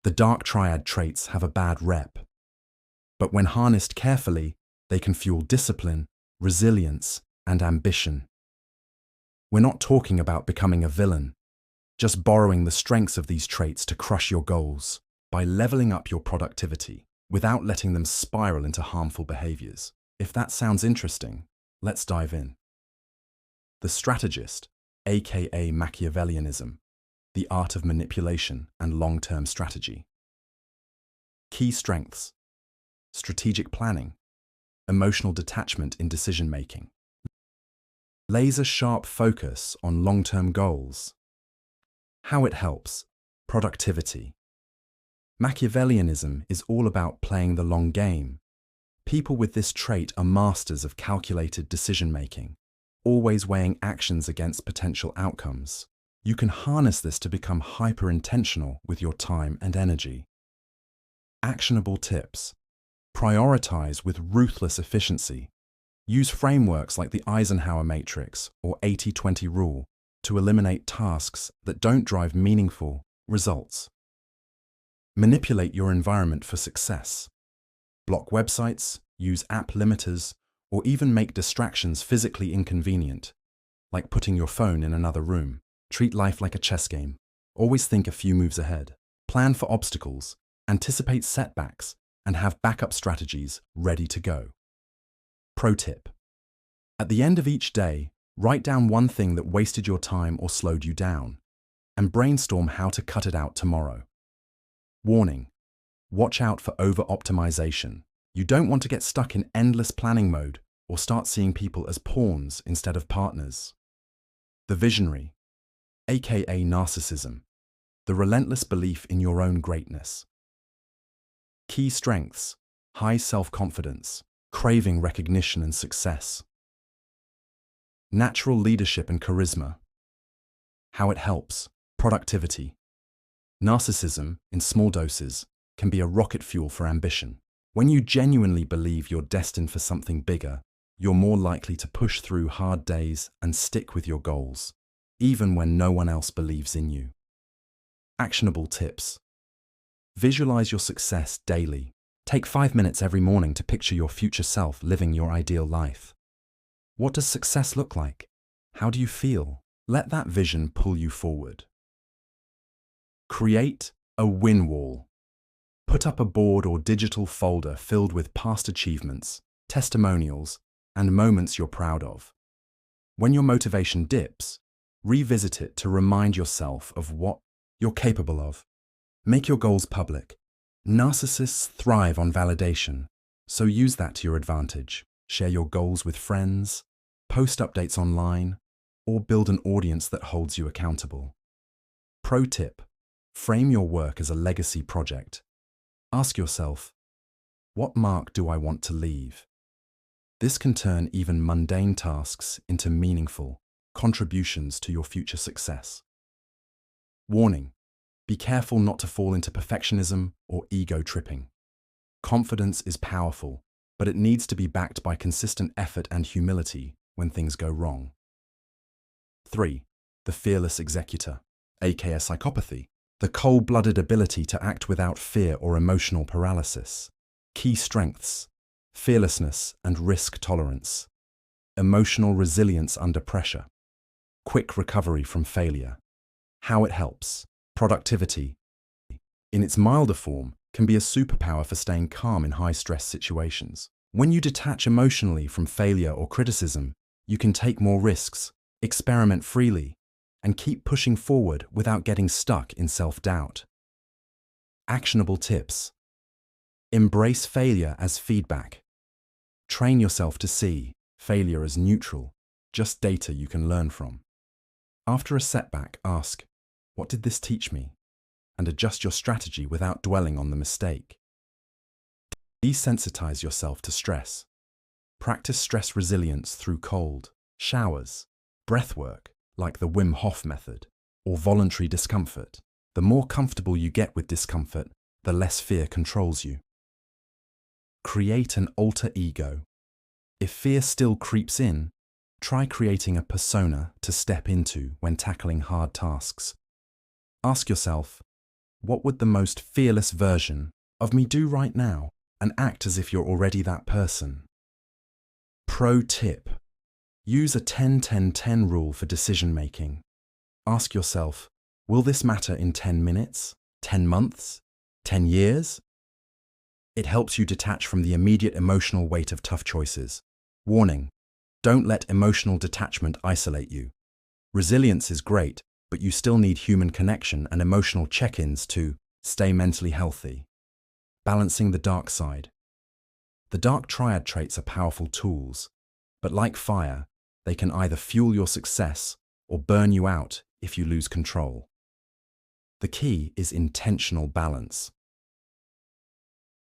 The dark triad traits have a bad rep, but when harnessed carefully, they can fuel discipline, resilience, and ambition. We're not talking about becoming a villain, just borrowing the strengths of these traits to crush your goals by leveling up your productivity without letting them spiral into harmful behaviors. If that sounds interesting, let's dive in. The strategist, aka Machiavellianism, the art of manipulation and long-term strategy. Key strengths: strategic planning, emotional detachment in decision-making, laser-sharp focus on long-term goals. How it helps: productivity. Machiavellianism is all about playing the long game. People with this trait are masters of calculated decision-making, always weighing actions against potential outcomes. You can harness this to become hyper-intentional with your time and energy. Actionable tips: prioritize with ruthless efficiency. Use frameworks like the Eisenhower matrix or 80-20 rule to eliminate tasks that don't drive meaningful results. Manipulate your environment for success. Block websites, use app limiters, or even make distractions physically inconvenient, like putting your phone in another room. Treat life like a chess game. Always think a few moves ahead. Plan for obstacles, anticipate setbacks, and have backup strategies ready to go. Pro tip: at the end of each day, write down one thing that wasted your time or slowed you down, and brainstorm how to cut it out tomorrow. Warning: watch out for over-optimization. You don't want to get stuck in endless planning mode or start seeing people as pawns instead of partners. The visionary, aka narcissism, the relentless belief in your own greatness. Key strengths: high self-confidence, craving recognition and success. Natural leadership and charisma. How it helps: productivity. Narcissism, in small doses, can be a rocket fuel for ambition. When you genuinely believe you're destined for something bigger, you're more likely to push through hard days and stick with your goals, even when no one else believes in you. Actionable tips: visualize your success daily. Take 5 minutes every morning to picture your future self living your ideal life. What does success look like? How do you feel? Let that vision pull you forward. Create a win wall. Put up a board or digital folder filled with past achievements, testimonials, and moments you're proud of. When your motivation dips, revisit it to remind yourself of what you're capable of. Make your goals public. Narcissists thrive on validation, so use that to your advantage. Share your goals with friends, post updates online, or build an audience that holds you accountable. Pro tip: frame your work as a legacy project. Ask yourself, what mark do I want to leave? This can turn even mundane tasks into meaningful contributions to your future success. Warning: be careful not to fall into perfectionism or ego tripping. Confidence is powerful, but it needs to be backed by consistent effort and humility when things go wrong. 3. The fearless executor, aka psychopathy, the cold-blooded ability to act without fear or emotional paralysis. Key strengths: fearlessness and risk tolerance, emotional resilience under pressure, quick recovery from failure. How it helps: productivity, in its milder form, can be a superpower for staying calm in high-stress situations. When you detach emotionally from failure or criticism, you can take more risks, experiment freely, and keep pushing forward without getting stuck in self-doubt. Actionable tips: embrace failure as feedback. Train yourself to see failure as neutral, just data you can learn from. After a setback, ask, what did this teach me? And adjust your strategy without dwelling on the mistake. Desensitize yourself to stress. Practice stress resilience through cold showers, breath work like the Wim Hof method, or voluntary discomfort. The more comfortable you get with discomfort, the less fear controls you. Create an alter ego. If fear still creeps in, try creating a persona to step into when tackling hard tasks. Ask yourself, What would the most fearless version of me do right now? And act as if you're already that person. Pro tip: use a 10-10-10 rule for decision making. Ask yourself, will this matter in 10 minutes, 10 months, 10 years? It helps you detach from the immediate emotional weight of tough choices. Warning: don't let emotional detachment isolate you. Resilience is great, but you still need human connection and emotional check-ins to stay mentally healthy. Balancing the dark side. The dark triad traits are powerful tools, but like fire, they can either fuel your success or burn you out if you lose control. The key is intentional balance.